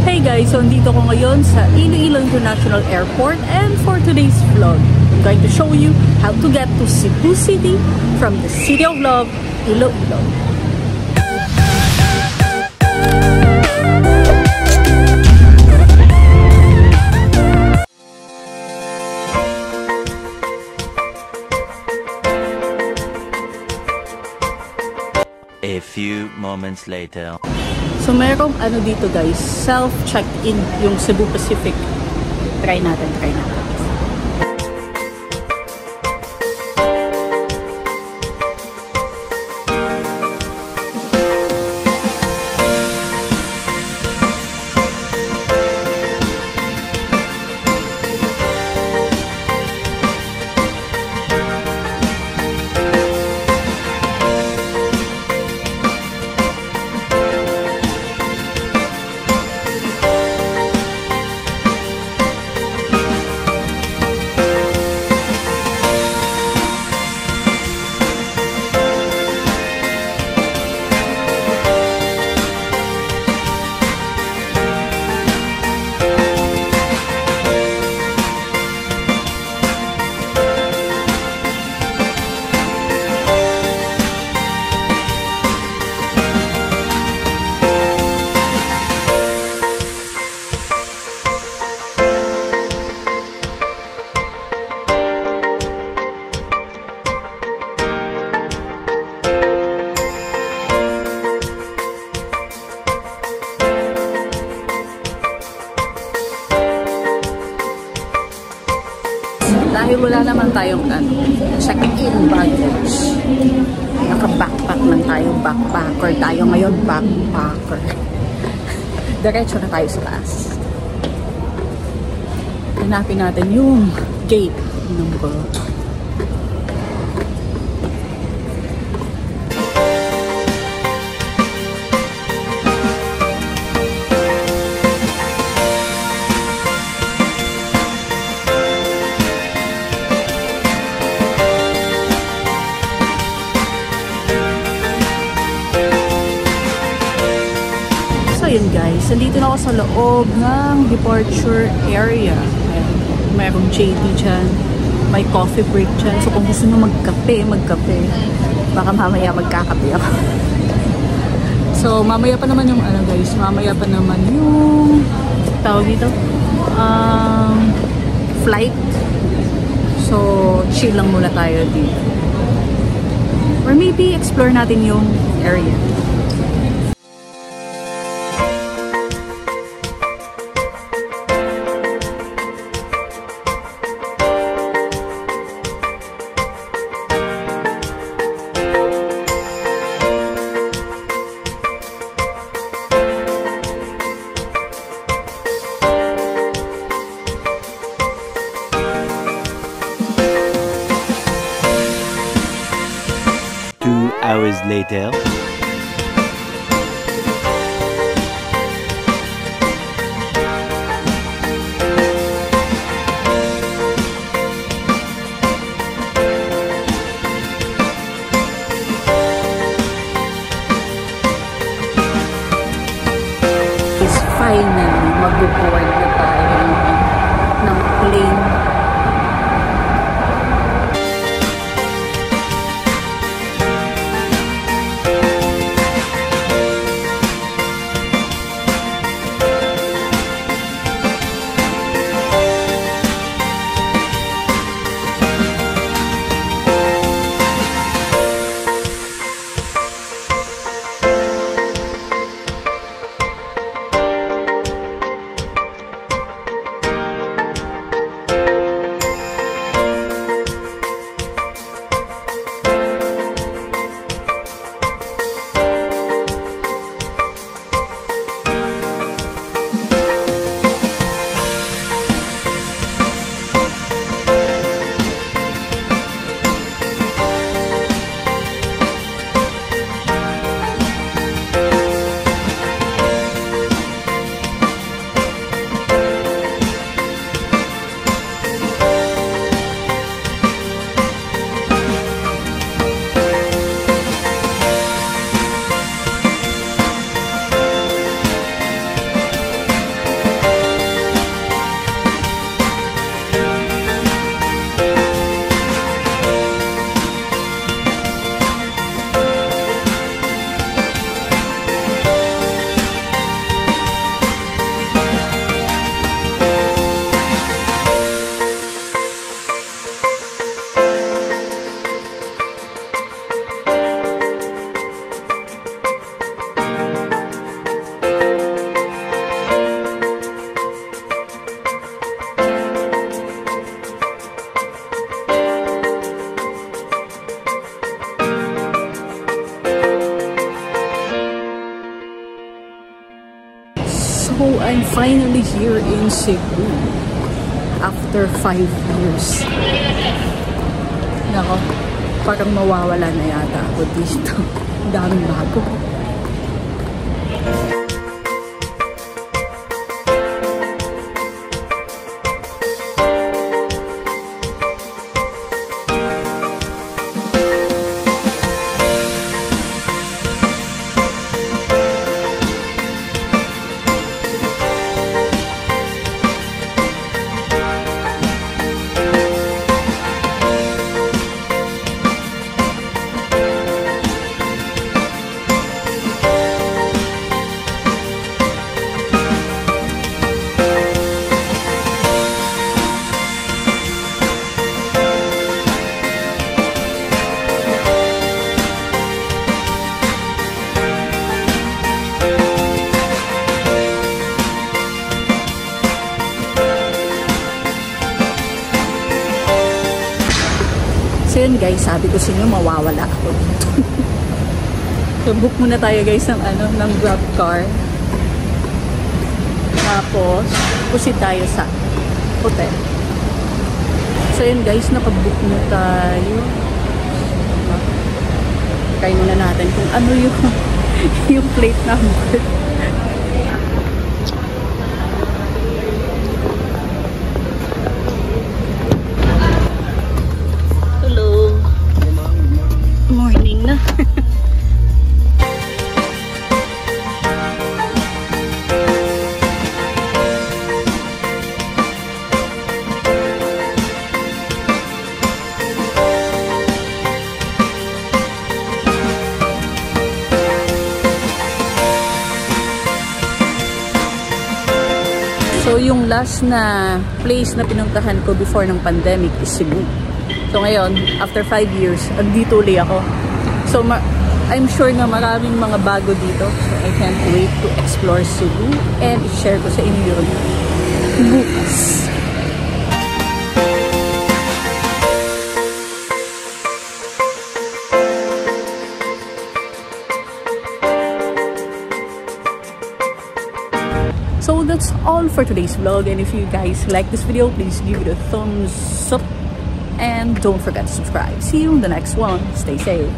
Hey guys, so andito ko ngayon sa Iloilo International Airport, and for today's vlog, I'm going to show you how to get to Cebu City from the City of Love, Iloilo. A few moments later. So merong ano dito guys, self-check-in yung Cebu Pacific. Try natin. Dahil wala naman tayong check-in baggage, naka-backpack man tayong backpacker. Tayo ngayon backpacker. Diretso na tayo sa taas. Hanapin natin yung gate number. Ayun guys, nandito na ako sa loob ng departure area. Mayroong JT dyan, may coffee break dyan. So kung gusto nyo magkape. Baka mamaya magkakape ako. So mamaya pa naman yung guys, mamaya pa naman yung tawag dito, flight. So chill lang muna tayo dito. Or maybe explore natin yung area. Hours later. Finally, mag-board na tayo ng plane. I'm finally here in Cebu after 5 years. Nako, parang mawawala na yata ako dito. Daming bago. So yun guys, sabi ko sa inyo mawawala ako dito. So book muna tayo guys ng Grab car. Tapos pusit tayo sa hotel. So yun guys, nakabook na tayo. Try muna natin kung ano yung plate number. Morning na. So yung last na place na pinuntahan ko before ng pandemic is Cebu. So ngayon, after 5 years, andito ulit ako. So I'm sure na maraming mga bago dito. So I can't wait to explore Cebu and i-share ko sa inyo yun bukas. So that's all for today's vlog, and if you guys like this video, please give it a thumbs up and don't forget to subscribe. See you in the next one. Stay safe.